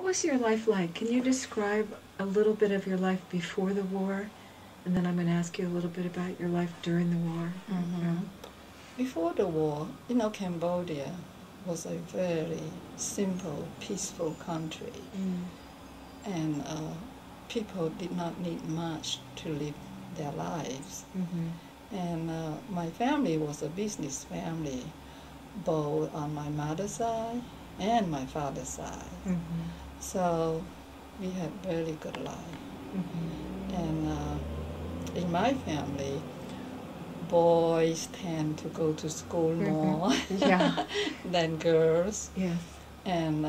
was your life like? Can you describe a little bit of your life before the war? And then I'm going to ask you a little bit about your life during the war. Mm-hmm. Before the war, Cambodia was a very simple, peaceful country. And people did not need much to live their lives. And my family was a business family, both on my mother's side and my father's side. So we had very good life. And in my family, boys tend to go to school more than girls. And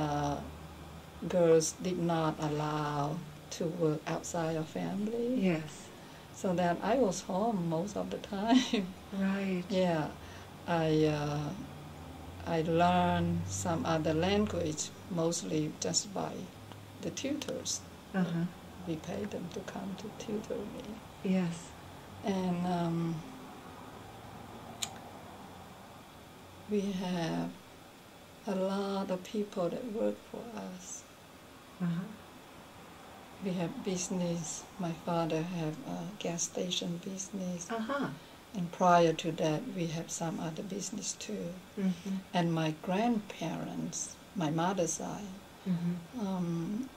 girls did not allow to work outside of family. So that I was home most of the time. Yeah, I learned some other language, mostly just by the tutors. We paid them to come to tutor me. And we have a lot of people that work for us. We have business. My father had a gas station business. And prior to that, we have some other business too. And my grandparents, my mother's side,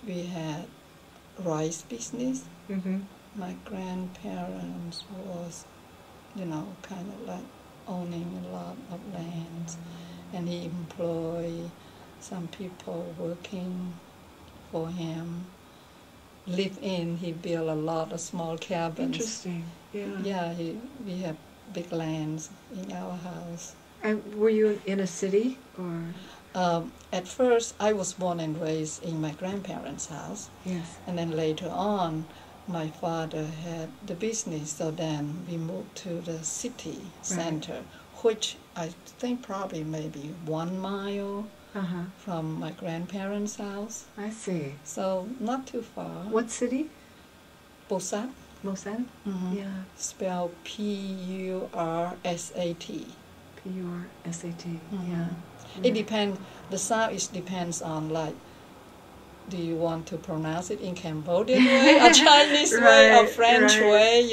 we had rice business. My grandparents was, kind of like owning a lot of lands. And he employed some people working for him. Live in, he built a lot of small cabins. Interesting. We have big lands in our house. And were you in a city or? At first, I was born and raised in my grandparents' house. And then later on, my father had the business, so then we moved to the city center, which I think probably maybe 1 mile from my grandparents' house. I see. So not too far. What city? Bosat. Bosat? Spelled P-U-R-S-A-T. P-U-R-S-A-t. It depends. The sound depends on, like, do you want to pronounce it in Cambodian way or Chinese way or French way,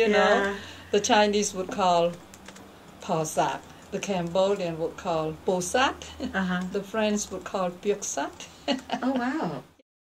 The Chinese would call Posat. The Cambodian would call Bosat. The French would call Pyoksat. Oh, wow.